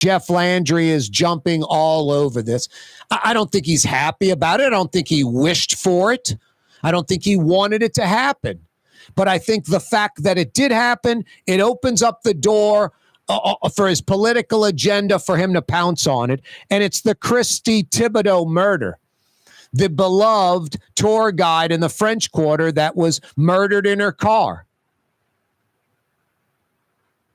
Jeff Landry is jumping all over this. I don't think he's happy about it. I don't think he wished for it. I don't think he wanted it to happen. But I think the fact that it did happen, it opens up the door for his political agenda for him to pounce on it. And it's the Kristie Thibodeaux murder, the beloved tour guide in the French Quarter that was murdered in her car.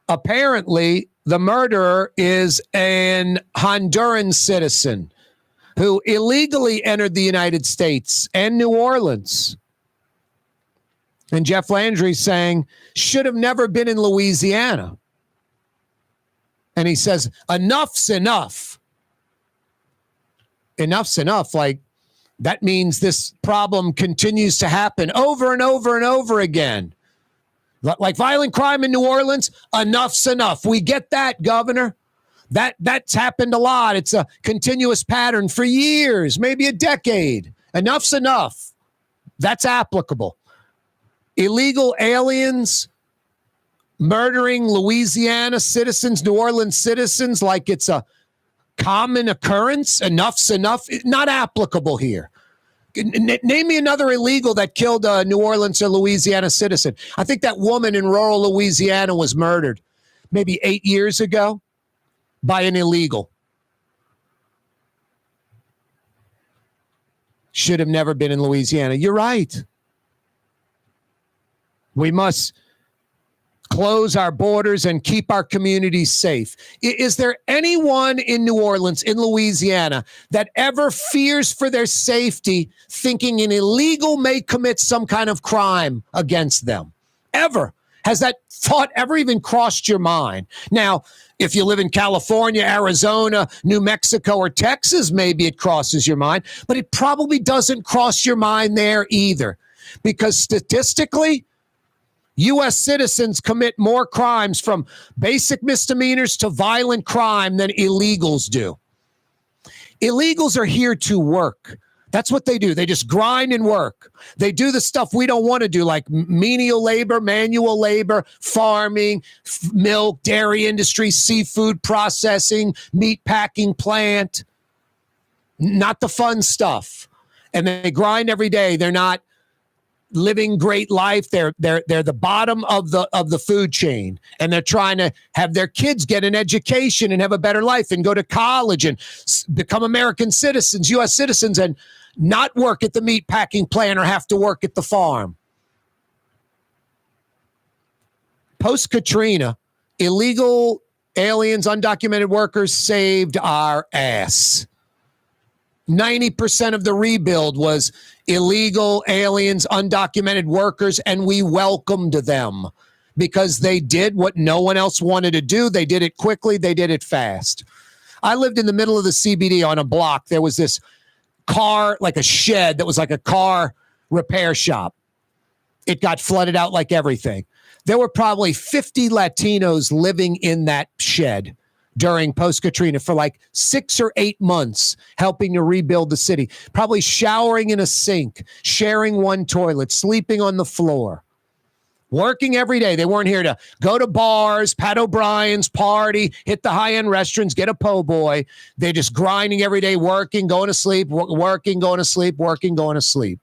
Apparently, the murderer is an Honduran citizen who illegally entered the United States and New Orleans. And Jeff Landry saying, should have never been in Louisiana. And he says, enough's enough. Enough's enough. Like, that means this problem continues to happen over and over and over again. Like violent crime in New Orleans, enough's enough. We get that, Governor. That's happened a lot. It's a continuous pattern for years, maybe a decade. Enough's enough. That's applicable. Illegal aliens murdering Louisiana citizens, New Orleans citizens, like it's a common occurrence. Enough's enough. Not applicable here. Name me another illegal that killed a New Orleans or Louisiana citizen. I think that woman in rural Louisiana was murdered maybe 8 years ago by an illegal. Should have never been in Louisiana. You're right. We must close our borders and keep our communities safe. Is there anyone in New Orleans, in Louisiana, that ever fears for their safety, thinking an illegal may commit some kind of crime against them? Ever? Has that thought ever even crossed your mind? Now, if you live in California, Arizona, New Mexico, or Texas, maybe it crosses your mind, but it probably doesn't cross your mind there either, because statistically, U.S. citizens commit more crimes, from basic misdemeanors to violent crime, than illegals do. Illegals are here to work. That's what they do. They just grind and work. They do the stuff we don't want to do, like menial labor, manual labor, farming, milk, dairy industry, seafood processing, meat packing plant. Not the fun stuff. And they grind every day. They're not living great life. They're the bottom of the food chain, and they're trying to have their kids get an education and have a better life and go to college and become American citizens, U.S. citizens, and not work at the meat packing plant or have to work at the farm. Post-Katrina, illegal aliens, undocumented workers saved our ass. 90% of the rebuild was illegal aliens, undocumented workers, and we welcomed them because they did what no one else wanted to do. They did it quickly. They did it fast. I lived in the middle of the CBD on a block. There was this car, like a shed that was like a car repair shop. It got flooded out like everything. There were probably 50 Latinos living in that shed during post-Katrina for like 6 or 8 months, helping to rebuild the city, probably showering in a sink, sharing one toilet, sleeping on the floor, working every day. They weren't here to go to bars, Pat O'Brien's, party, hit the high-end restaurants, get a po' boy. They're just grinding every day, working, going to sleep, working, going to sleep, working, going to sleep,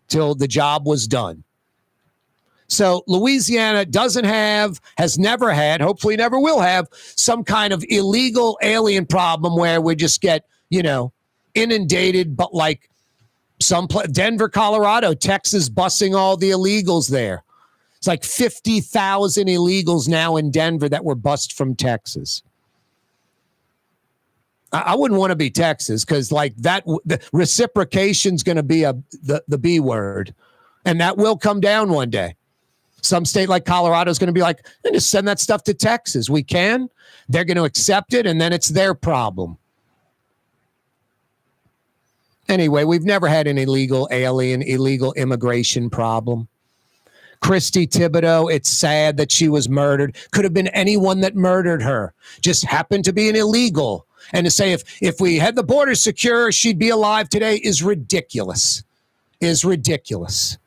till the job was done. So Louisiana doesn't have, has never had, hopefully never will have, some kind of illegal alien problem where we just get, inundated, but like Denver, Colorado, Texas busing all the illegals there. It's like 50,000 illegals now in Denver that were bussed from Texas. I wouldn't want to be Texas, because like that, the reciprocation's going to be the B word, and that will come down one day. Some state like Colorado is going to be like, just send that stuff to Texas. We can. They're going to accept it, and then it's their problem. Anyway, we've never had an illegal alien, illegal immigration problem. Kristie Thibodeaux, it's sad that she was murdered. Could have been anyone that murdered her. Just happened to be an illegal. And to say if we had the border secure, she'd be alive today is ridiculous. Is ridiculous.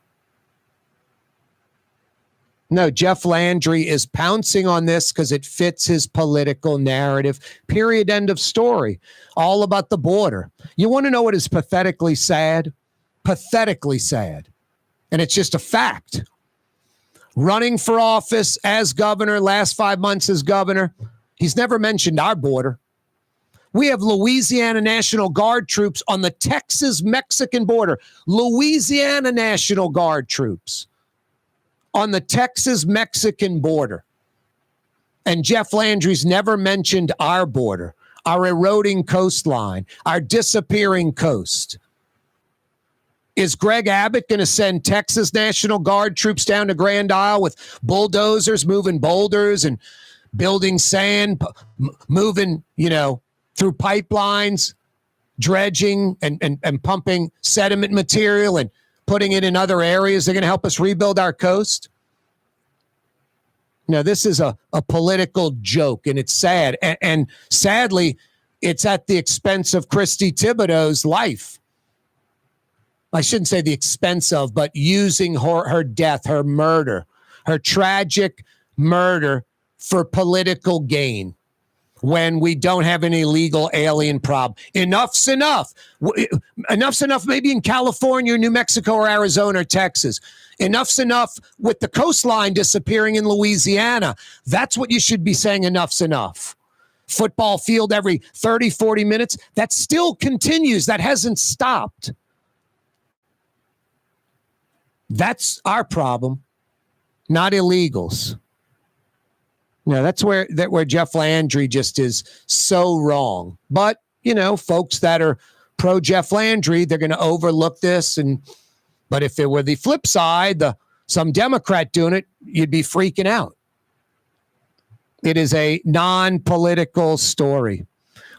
No, Jeff Landry is pouncing on this because it fits his political narrative. Period. End of story. All about the border. You want to know what is pathetically sad? Pathetically sad. And it's just a fact. Running for office as governor, last 5 months as governor, he's never mentioned our border. We have Louisiana National Guard troops on the Texas-Mexican border. Louisiana National Guard troops on the Texas-Mexican border. And Jeff Landry's never mentioned our border, our eroding coastline, our disappearing coast. Is Greg Abbott going to send Texas National Guard troops down to Grand Isle with bulldozers moving boulders and building sand, moving, through pipelines, dredging and pumping sediment material and putting it in other areas? They're going to help us rebuild our coast? Now, this is a political joke, and it's sad. And sadly, it's at the expense of Kristie Thibodeaux's life. I shouldn't say the expense of, but using her death, her murder, her tragic murder for political gain when we don't have an illegal alien problem. Enough's enough. Enough's enough maybe in California, New Mexico, or Arizona, or Texas. Enough's enough with the coastline disappearing in Louisiana. That's what you should be saying, enough's enough. Football field every 30, 40 minutes. That still continues. That hasn't stopped. That's our problem, not illegals. That's where Jeff Landry just is so wrong. But, folks that are pro Jeff Landry, they're going to overlook this. But if it were the flip side, some Democrat doing it, you'd be freaking out. It is a non-political story.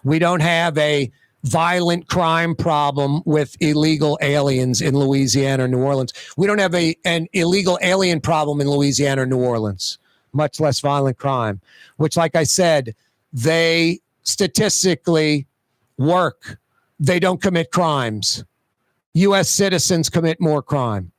We don't have a violent crime problem with illegal aliens in Louisiana or New Orleans. We don't have an illegal alien problem in Louisiana or New Orleans, much less violent crime, which, like I said, they statistically work. They don't commit crimes. U.S. citizens commit more crime.